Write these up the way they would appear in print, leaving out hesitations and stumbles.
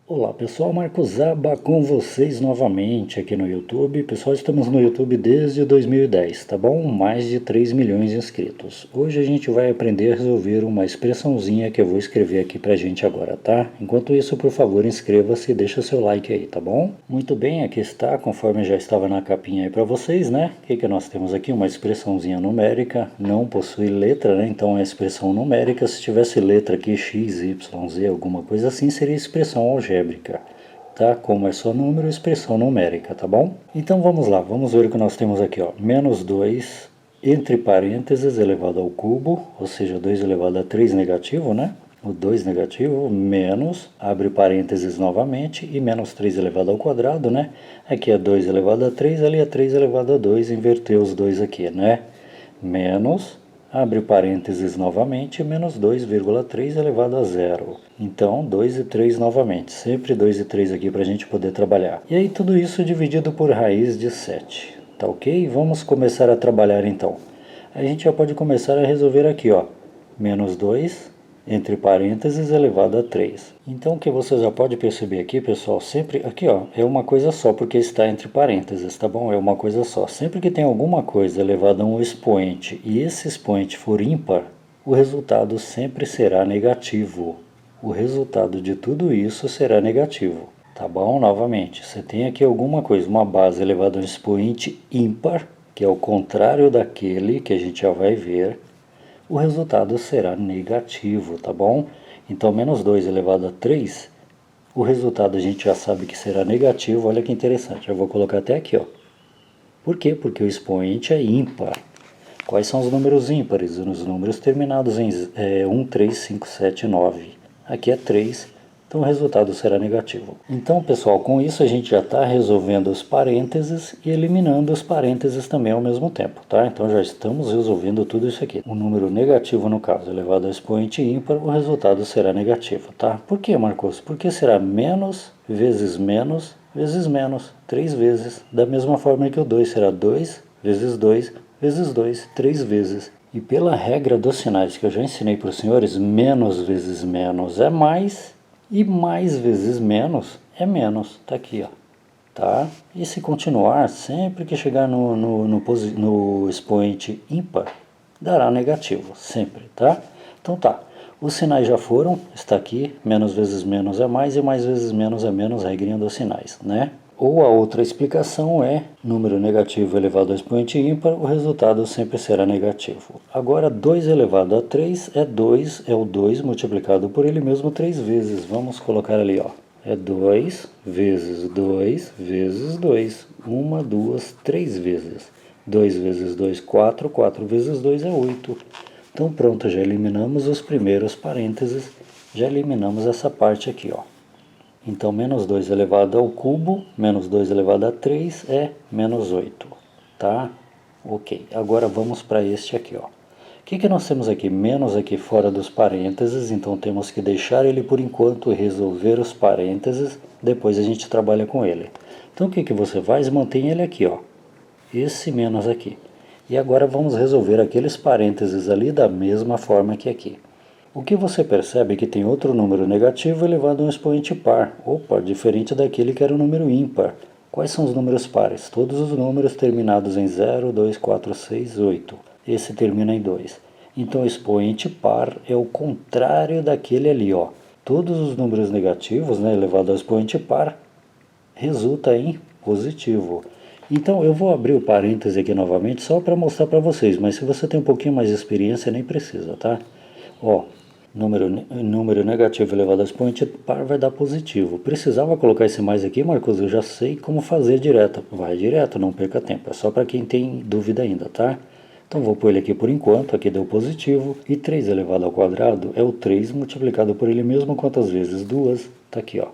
Olá pessoal, Marcos Zaba com vocês novamente aqui no YouTube. Pessoal, estamos no YouTube desde 2010, tá bom? Mais de 3 milhões de inscritos. Hoje a gente vai aprender a resolver uma expressãozinha que eu vou escrever aqui pra gente agora, tá? Enquanto isso, por favor, inscreva-se e deixa seu like aí, tá bom? Muito bem, aqui está, conforme já estava na capinha aí pra vocês, né? O que nós temos aqui? Uma expressãozinha numérica, não possui letra, né? Então é expressão numérica. Se tivesse letra aqui, x, y, z, alguma coisa assim, seria expressão algébrica. Tá? Como é só número, expressão numérica, tá bom? Então vamos lá, vamos ver o que nós temos aqui, ó. Menos 2 entre parênteses elevado ao cubo, ou seja, 2 elevado a 3 negativo, né? O 2 negativo, menos, abre parênteses novamente, e menos 3 elevado ao quadrado, né? Aqui é 2 elevado a 3, ali é 3 elevado a 2, inverteu os dois aqui, né? Menos, abre parênteses novamente, menos 2,3 elevado a zero. Então, 2 e 3 novamente. Sempre 2 e 3 aqui para a gente poder trabalhar. E aí, tudo isso dividido por raiz de 7. Tá ok? Vamos começar a trabalhar então. A gente já pode começar a resolver aqui, ó. Menos 2 entre parênteses elevado a 3. Então o que você já pode perceber aqui, pessoal, sempre aqui, ó, é uma coisa só porque está entre parênteses, tá bom? É uma coisa só. Sempre que tem alguma coisa elevada a um expoente e esse expoente for ímpar, o resultado sempre será negativo. O resultado de tudo isso será negativo. Tá bom? Novamente, você tem aqui alguma coisa, uma base elevada a um expoente ímpar, que é o contrário daquele que a gente já vai ver, o resultado será negativo, tá bom? Então, menos 2 elevado a 3, o resultado a gente já sabe que será negativo. Olha que interessante, eu vou colocar até aqui, ó. Por quê? Porque o expoente é ímpar. Quais são os números ímpares? Os números terminados em 1, 3, 5, 7, 9. Aqui é 3, então o resultado será negativo. Então, pessoal, com isso a gente já está resolvendo os parênteses e eliminando os parênteses também ao mesmo tempo, tá? Então já estamos resolvendo tudo isso aqui. O número negativo, no caso, elevado ao expoente ímpar, o resultado será negativo, tá? Por que, Marcos? Porque será menos vezes menos vezes menos, 3 vezes. Da mesma forma que o 2 será 2 vezes 2 vezes 2, 3 vezes. E pela regra dos sinais que eu já ensinei para os senhores, menos vezes menos é mais, e mais vezes menos é menos. Tá aqui, ó. Tá? E se continuar, sempre que chegar no expoente ímpar, dará negativo, sempre, tá? Então tá, os sinais já foram, está aqui, menos vezes menos é mais, e mais vezes menos é menos, regrinha dos sinais, né? Ou a outra explicação é, número negativo elevado ao expoente ímpar, o resultado sempre será negativo. Agora, 2 elevado a 3 é 2, é o 2 multiplicado por ele mesmo 3 vezes. Vamos colocar ali, ó. É 2 vezes 2 vezes 2. 1, 2, 3 vezes. 2 vezes 2, 4. 4 vezes 2 é 8. Então pronto, já eliminamos os primeiros parênteses. Já eliminamos essa parte aqui, ó. Então, menos 2 elevado ao cubo, menos 2 elevado a 3 é menos 8, tá? Ok, agora vamos para este aqui, ó. O que nós temos aqui? Menos aqui fora dos parênteses, então temos que deixar ele por enquanto e resolver os parênteses, depois a gente trabalha com ele. Então, o que você faz? Mantém ele aqui, ó. Esse menos aqui. E agora vamos resolver aqueles parênteses ali da mesma forma que aqui. O que você percebe é que tem outro número negativo elevado a um expoente par. Opa, diferente daquele que era o número ímpar. Quais são os números pares? Todos os números terminados em 0, 2, 4, 6, 8. Esse termina em 2. Então, o expoente par é o contrário daquele ali, ó. Todos os números negativos, né, elevado ao expoente par, resulta em positivo. Então, eu vou abrir o parêntese aqui novamente só para mostrar para vocês, mas se você tem um pouquinho mais de experiência, nem precisa, tá? Ó, número negativo elevado ao expoente par vai dar positivo. Precisava colocar esse mais aqui, Marcos? Eu já sei como fazer direto. Vai direto, não perca tempo. É só para quem tem dúvida ainda, tá? Então vou pôr ele aqui por enquanto, aqui deu positivo. E 3 elevado ao quadrado é o 3 multiplicado por ele mesmo quantas vezes? 2. Tá aqui, ó.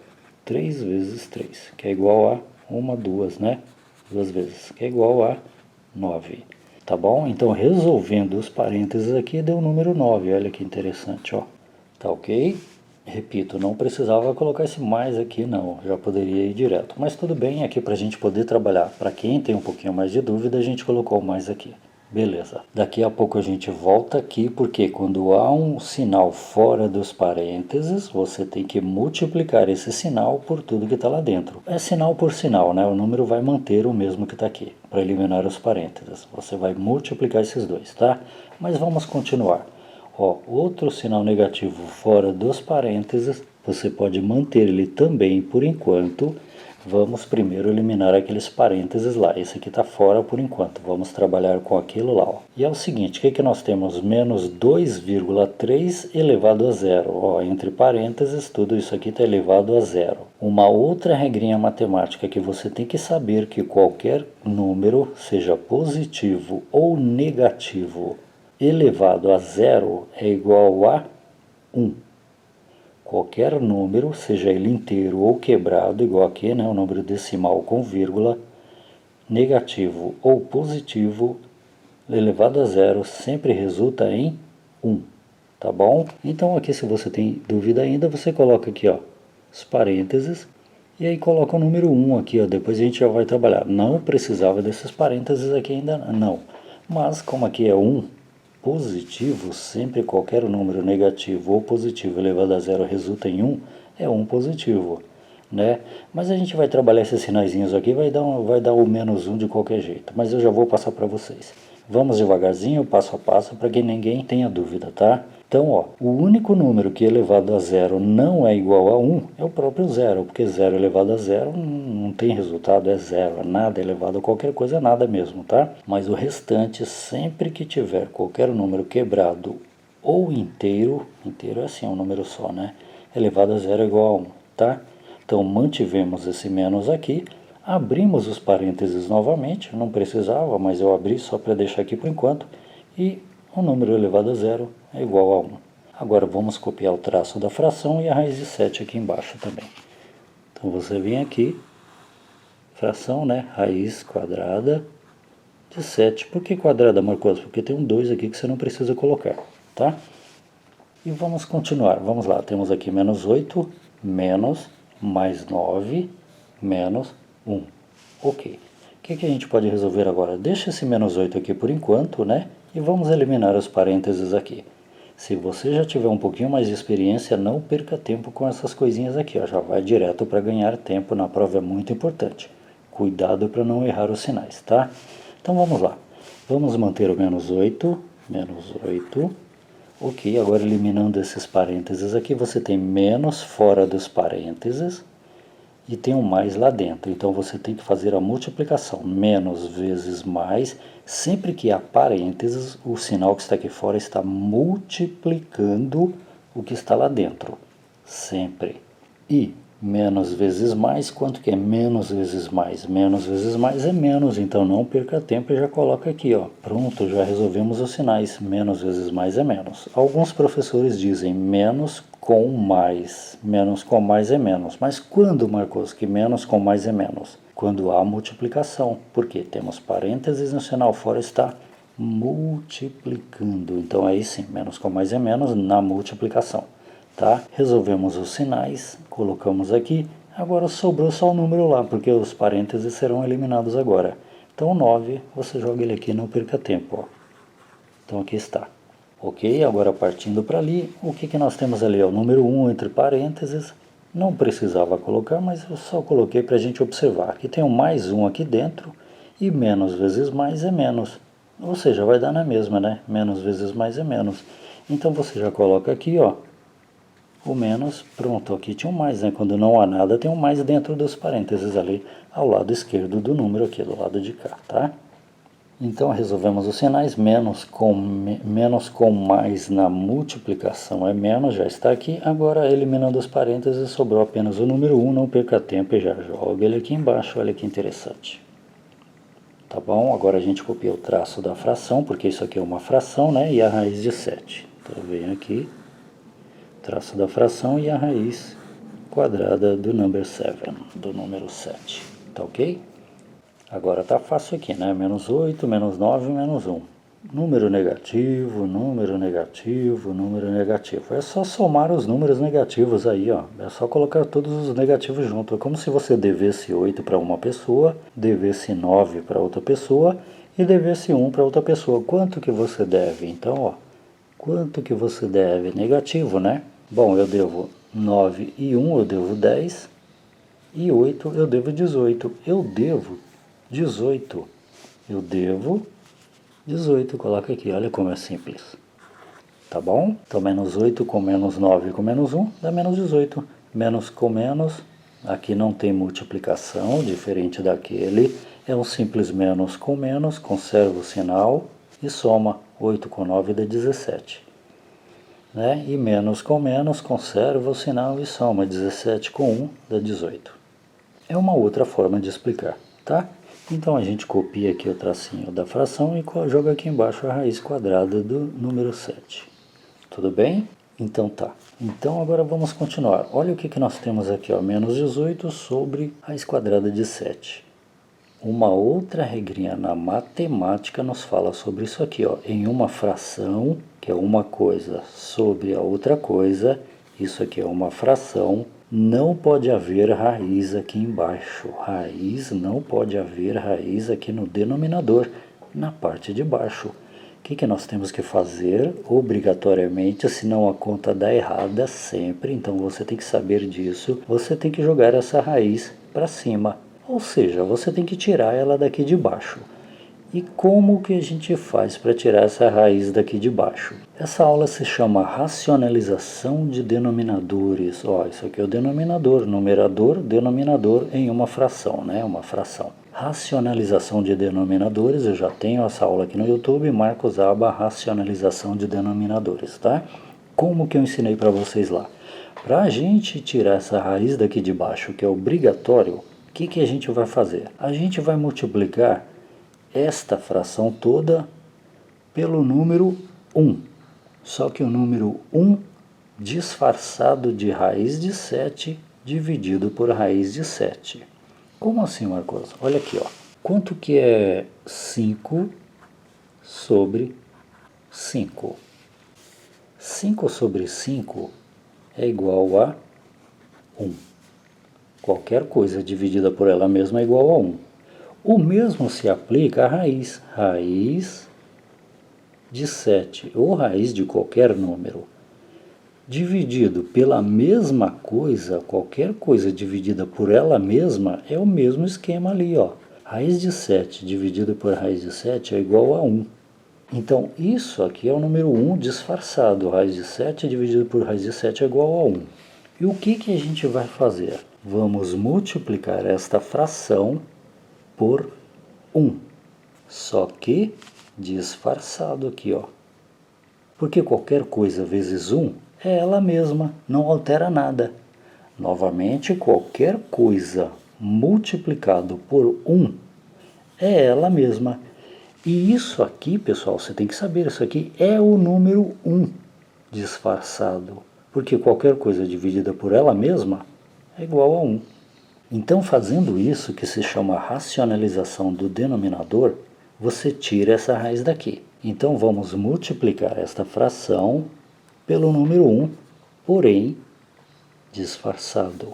3 vezes 3, que é igual a 1, 2, né? 2 vezes, que é igual a 9. Tá bom? Então, resolvendo os parênteses aqui, deu o número 9. Olha que interessante, ó. Tá ok? Repito, não precisava colocar esse mais aqui, não. Já poderia ir direto. Mas tudo bem, aqui para a gente poder trabalhar. Para quem tem um pouquinho mais de dúvida, a gente colocou o mais aqui. Beleza. Daqui a pouco a gente volta aqui, porque quando há um sinal fora dos parênteses, você tem que multiplicar esse sinal por tudo que está lá dentro. É sinal por sinal, né? O número vai manter o mesmo que está aqui, para eliminar os parênteses. Você vai multiplicar esses dois, tá? Mas vamos continuar. Ó, outro sinal negativo fora dos parênteses, você pode manter ele também por enquanto. Vamos primeiro eliminar aqueles parênteses lá. Esse aqui está fora por enquanto. Vamos trabalhar com aquilo lá. Ó. E é o seguinte, o que, que nós temos? Menos 2,3 elevado a zero. Ó, entre parênteses, tudo isso aqui está elevado a zero. Uma outra regrinha matemática que você tem que saber que qualquer número, seja positivo ou negativo, elevado a zero é igual a 1. Qualquer número, seja ele inteiro ou quebrado, igual aqui, né, o número decimal com vírgula, negativo ou positivo, elevado a zero, sempre resulta em 1, tá bom? Então aqui, se você tem dúvida ainda, você coloca aqui, ó, os parênteses, e aí coloca o número 1 aqui, ó, depois a gente já vai trabalhar. Não precisava desses parênteses aqui ainda, não. Mas como aqui é 1, positivo, sempre qualquer número negativo ou positivo elevado a zero resulta em 1, é 1 positivo, né? Mas a gente vai trabalhar esses sinaizinhos aqui, vai dar o menos 1 de qualquer jeito, mas eu já vou passar para vocês. Vamos devagarzinho, passo a passo, para que ninguém tenha dúvida, tá? Então, ó, o único número que elevado a zero não é igual a 1 é o próprio zero, porque zero elevado a zero não tem resultado, é zero, é nada elevado a qualquer coisa, é nada mesmo, tá? Mas o restante, sempre que tiver qualquer número quebrado ou inteiro é assim, um número só, né? Elevado a zero é igual a 1, tá? Então, mantivemos esse menos aqui, abrimos os parênteses novamente, não precisava, mas eu abri só para deixar aqui por enquanto, e o número elevado a zero é igual a 1. Agora vamos copiar o traço da fração e a raiz de 7 aqui embaixo também. Então você vem aqui, fração, né? Raiz quadrada de 7. Por que quadrada, Marcos? Porque tem um 2 aqui que você não precisa colocar, tá? E vamos continuar. Vamos lá, temos aqui menos 8, menos, mais 9, menos 1. Ok. O que a gente pode resolver agora? Deixa esse menos 8 aqui por enquanto, né? E vamos eliminar os parênteses aqui. Se você já tiver um pouquinho mais de experiência, não perca tempo com essas coisinhas aqui, ó. Já vai direto para ganhar tempo na prova, é muito importante. Cuidado para não errar os sinais, tá? Então vamos lá. Vamos manter o menos 8, menos 8. Ok, agora eliminando esses parênteses aqui, você tem menos fora dos parênteses e tem um mais lá dentro. Então você tem que fazer a multiplicação. Menos vezes mais. Sempre que há parênteses, o sinal que está aqui fora está multiplicando o que está lá dentro. Sempre. E menos vezes mais, quanto que é menos vezes mais? Menos vezes mais é menos, então não perca tempo e já coloca aqui, ó. Pronto, já resolvemos os sinais. Menos vezes mais é menos. Alguns professores dizem menos com mais. Menos com mais é menos. Mas quando, Marcos, que menos com mais é menos? Quando há multiplicação, porque temos parênteses no sinal fora está multiplicando. Então aí sim, menos com mais é menos na multiplicação. Tá? Resolvemos os sinais, colocamos aqui, agora sobrou só o número lá, porque os parênteses serão eliminados agora. Então o 9, você joga ele aqui, não perca tempo. Ó. Então aqui está. Ok, agora partindo para ali, o que nós temos ali? O número 1 entre parênteses, não precisava colocar, mas eu só coloquei para a gente observar. Aqui tem um mais 1 aqui dentro, e menos vezes mais é menos. Ou seja, vai dar na mesma, né? Menos vezes mais é menos. Então você já coloca aqui, ó. O menos, pronto, aqui tinha um mais, né? Quando não há nada, tem um mais dentro dos parênteses ali, ao lado esquerdo do número aqui, do lado de cá, tá? Então, resolvemos os sinais, menos com mais na multiplicação é menos, já está aqui. Agora, eliminando os parênteses, sobrou apenas o número 1, não perca tempo e já joga ele aqui embaixo, olha que interessante. Tá bom? Agora a gente copia o traço da fração, porque isso aqui é uma fração, né? E a raiz de 7. Então, vem aqui. Traço da fração e a raiz quadrada do número 7, tá ok? Agora tá fácil aqui, né? Menos 8, menos 9, menos 1. Número negativo, número negativo, número negativo. É só somar os números negativos aí, ó. É só colocar todos os negativos juntos. É como se você devesse 8 para uma pessoa, devesse 9 para outra pessoa e dever esse 1 para outra pessoa. Quanto que você deve? Então, ó, quanto que você deve? Negativo, né? Bom, eu devo 9 e 1, eu devo 10, e 8 eu devo 18. Eu devo 18. Eu devo 18. Coloca aqui, olha como é simples. Tá bom? Então, menos 8 com menos 9 com menos 1 dá menos 18. Menos com menos, aqui não tem multiplicação, diferente daquele. É um simples menos, conserva o sinal e soma. 8 com 9 dá 17. Né? E menos, conserva o sinal e soma. 17 com 1 dá 18. É uma outra forma de explicar, tá? Então a gente copia aqui o tracinho da fração e joga aqui embaixo a raiz quadrada do número 7. Tudo bem? Então tá. Então agora vamos continuar. Olha o que nós temos aqui, ó, menos 18 sobre raiz quadrada de 7. Uma outra regrinha na matemática nos fala sobre isso aqui, ó. Em uma fração, que é uma coisa sobre a outra coisa, isso aqui é uma fração, não pode haver raiz aqui embaixo. Não pode haver raiz aqui no denominador, na parte de baixo. O que nós temos que fazer obrigatoriamente, senão a conta dá errada sempre, então você tem que saber disso, você tem que jogar essa raiz para cima, ou seja, você tem que tirar ela daqui de baixo. E como que a gente faz para tirar essa raiz daqui de baixo? Essa aula se chama racionalização de denominadores. Ó, isso aqui é o denominador, numerador, denominador em uma fração, né? Uma fração. Racionalização de denominadores, eu já tenho essa aula aqui no YouTube, Marcos Aba, racionalização de denominadores, tá? Como que eu ensinei para vocês lá? Para a gente tirar essa raiz daqui de baixo, que é obrigatório, o que a gente vai fazer? A gente vai multiplicar esta fração toda pelo número 1. Só que o número 1 disfarçado de raiz de 7 dividido por raiz de 7. Como assim, Marcos? Olha aqui, ó. Quanto que é 5 sobre 5? 5 sobre 5 é igual a 1. Qualquer coisa dividida por ela mesma é igual a 1. O mesmo se aplica à raiz. Raiz de 7, ou raiz de qualquer número. Dividido pela mesma coisa, qualquer coisa dividida por ela mesma, é o mesmo esquema ali, ó. Raiz de 7 dividido por raiz de 7 é igual a 1. Então, isso aqui é o número 1 disfarçado. Raiz de 7 dividido por raiz de 7 é igual a 1. E o que a gente vai fazer? Vamos multiplicar esta fração por 1. Só que disfarçado aqui, ó. Porque qualquer coisa vezes 1 é ela mesma, não altera nada. Novamente, qualquer coisa multiplicado por 1 é ela mesma. E isso aqui, pessoal, você tem que saber, isso aqui é o número 1 disfarçado. Porque qualquer coisa dividida por ela mesma é igual a 1. Então, fazendo isso, que se chama racionalização do denominador, você tira essa raiz daqui. Então, vamos multiplicar esta fração pelo número 1, porém disfarçado.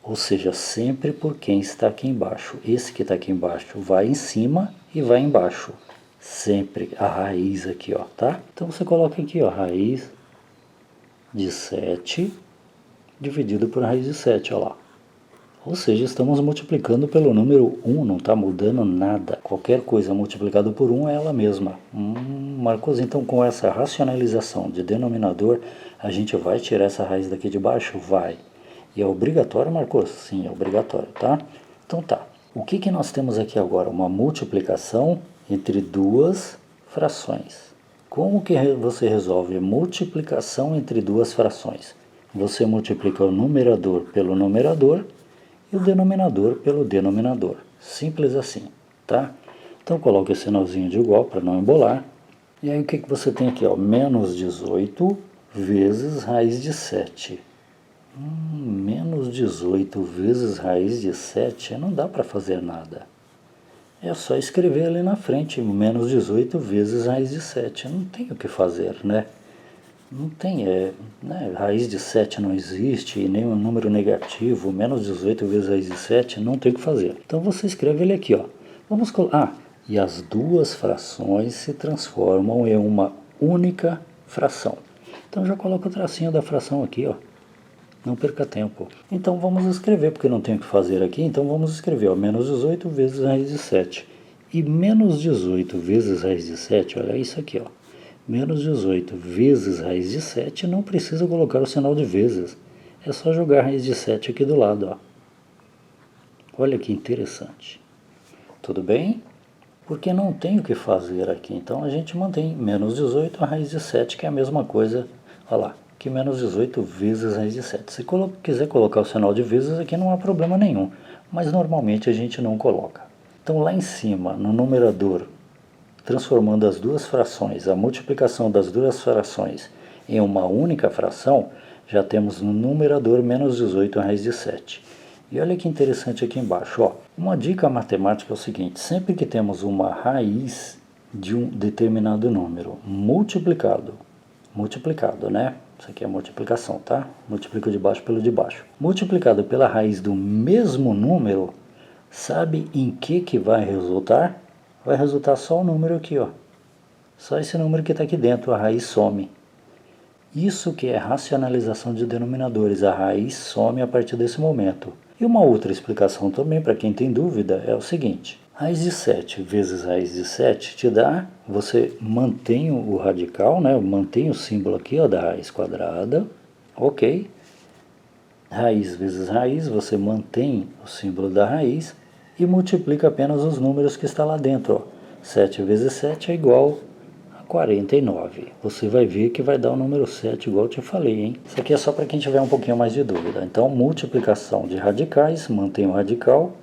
Ou seja, sempre por quem está aqui embaixo. Esse que está aqui embaixo vai em cima e vai embaixo. Sempre a raiz aqui, ó, tá? Então, você coloca aqui, ó, raiz de 7 dividido por raiz de 7, ó lá. Ou seja, estamos multiplicando pelo número 1, não está mudando nada. Qualquer coisa multiplicada por 1 é ela mesma. Marcos, então com essa racionalização de denominador, a gente vai tirar essa raiz daqui de baixo? Vai. E é obrigatório, Marcos? Sim, é obrigatório, tá? Então tá. O que nós temos aqui agora? Uma multiplicação entre duas frações. Como que você resolve multiplicação entre duas frações? Você multiplica o numerador pelo numerador e o denominador pelo denominador. Simples assim, tá? Então coloque o sinalzinho de igual para não embolar. E aí o que você tem aqui, ó? Menos 18 vezes raiz de 7. Menos 18 vezes raiz de 7 não dá para fazer nada. É só escrever ali na frente, menos 18 vezes raiz de 7. Não tem o que fazer, né? Não tem, né? Raiz de 7 não existe, e nem um número negativo, menos 18 vezes raiz de 7, não tem o que fazer. Então você escreve ele aqui, ó. e as duas frações se transformam em uma única fração. Então já coloca o tracinho da fração aqui, ó. Não perca tempo. Então vamos escrever, porque não tenho o que fazer aqui, então vamos escrever, ó, menos 18 vezes raiz de 7. E menos 18 vezes raiz de 7, olha isso aqui, ó. Menos 18 vezes raiz de 7, não precisa colocar o sinal de vezes. É só jogar a raiz de 7 aqui do lado, ó. Olha que interessante. Tudo bem? Porque não tem o que fazer aqui. Então a gente mantém menos 18 a raiz de 7, que é a mesma coisa, olha lá, que menos 18 vezes raiz de 7. Se quiser colocar o sinal de vezes aqui não há problema nenhum, mas normalmente a gente não coloca. Então lá em cima, no numerador, transformando as duas frações, a multiplicação das duas frações em uma única fração, já temos no numerador menos 18 a raiz de 7. E olha que interessante aqui embaixo, ó. Uma dica matemática é o seguinte: sempre que temos uma raiz de um determinado número multiplicado, né? Isso aqui é multiplicação, tá? Multiplica o de baixo pelo de baixo. Multiplicado pela raiz do mesmo número, sabe em que vai resultar? Vai resultar só o número aqui, ó. Só esse número que está aqui dentro, a raiz some. Isso que é racionalização de denominadores, a raiz some a partir desse momento. E uma outra explicação também, para quem tem dúvida, é o seguinte: raiz de 7 vezes raiz de 7 te dá, você mantém o radical, né? Mantém o símbolo aqui, ó, da raiz quadrada, ok? Raiz vezes raiz, você mantém o símbolo da raiz e multiplica apenas os números que está lá dentro, ó. 7 vezes 7 é igual a 49. Você vai ver que vai dar o número 7, igual eu te falei, hein? Isso aqui é só para quem tiver um pouquinho mais de dúvida. Então, multiplicação de radicais, mantém o radical,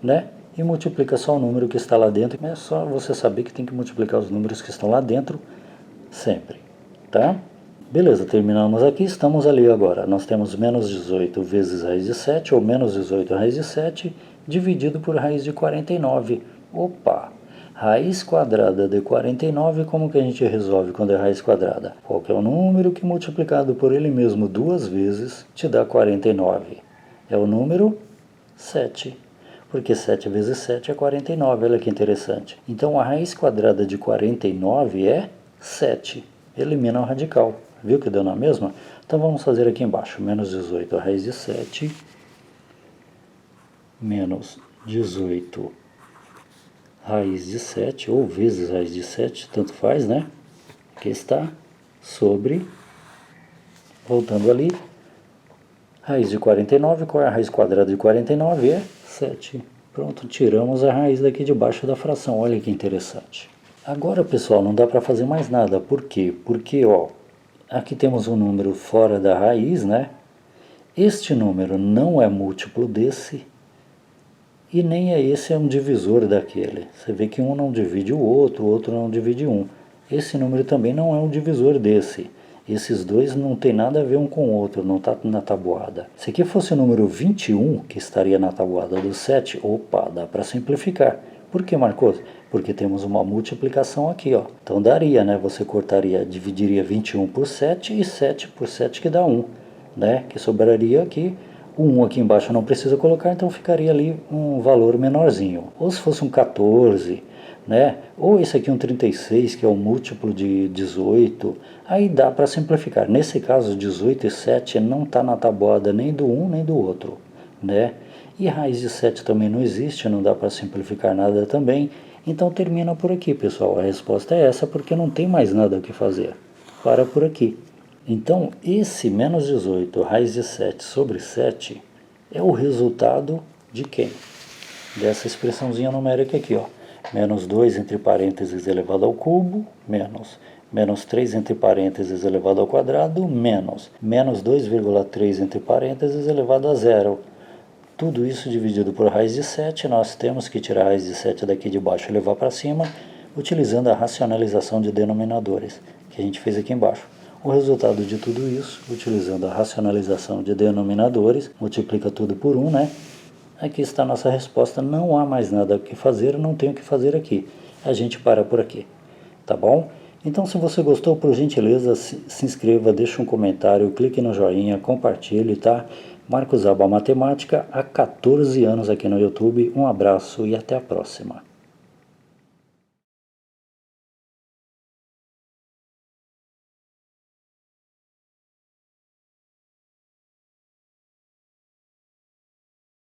né? E multiplica só o número que está lá dentro. É só você saber que tem que multiplicar os números que estão lá dentro sempre, tá? Beleza, terminamos aqui, estamos ali agora. Nós temos menos 18 vezes raiz de 7, ou menos 18 raiz de 7, dividido por raiz de 49. Opa! Raiz quadrada de 49, como que a gente resolve quando é raiz quadrada? Qual que é o número que multiplicado por ele mesmo duas vezes te dá 49? É o número 7. Porque 7 vezes 7 é 49, olha que interessante. Então a raiz quadrada de 49 é 7. Elimina o radical. Viu que deu na mesma? Então vamos fazer aqui embaixo. Menos 18 a raiz de 7. Menos 18 raiz de 7, ou vezes raiz de 7, tanto faz, né? Que está sobre, voltando ali, raiz de 49, qual é a raiz quadrada de 49? É 7. Pronto, tiramos a raiz daqui de baixo da fração, olha que interessante. Agora, pessoal, não dá para fazer mais nada, por quê? Porque, ó, aqui temos um número fora da raiz, né? Este número não é múltiplo desse, e nem esse é um divisor daquele. Você vê que um não divide o outro não divide um. Esse número também não é um divisor desse. Esses dois não tem nada a ver um com o outro, não está na tabuada. Se aqui fosse o número 21, que estaria na tabuada do 7, opa, dá para simplificar. Por que, Marcos? Porque temos uma multiplicação aqui, ó. Então daria, né? Você dividiria 21 por 7 e 7 por 7 que dá 1, né? Que sobraria aqui. O 1 aqui embaixo não precisa colocar, então ficaria ali um valor menorzinho. Ou se fosse um 14, né? Ou esse aqui um 36, que é o múltiplo de 18, aí dá para simplificar. Nesse caso, 18 e 7 não está na tabuada nem do um nem do outro, né? E raiz de 7 também não existe, não dá para simplificar nada também. Então termina por aqui, pessoal. A resposta é essa, porque não tem mais nada o que fazer. Para por aqui. Então, esse menos 18 raiz de 7 sobre 7 é o resultado de quem? Dessa expressãozinha numérica aqui, ó. Menos 2 entre parênteses elevado ao cubo, menos 3 entre parênteses elevado ao quadrado, menos 2,3 entre parênteses elevado a zero. Tudo isso dividido por raiz de 7, nós temos que tirar a raiz de 7 daqui de baixo e levar para cima, utilizando a racionalização de denominadores, que a gente fez aqui embaixo. O resultado de tudo isso, utilizando a racionalização de denominadores, multiplica tudo por 1, né? Aqui está a nossa resposta, não há mais nada o que fazer, não tem o que fazer aqui. A gente para por aqui, tá bom? Então, se você gostou, por gentileza, se inscreva, deixe um comentário, clique no joinha, compartilhe, tá? Marcos Alba Matemática, há 14 anos aqui no YouTube. Um abraço e até a próxima.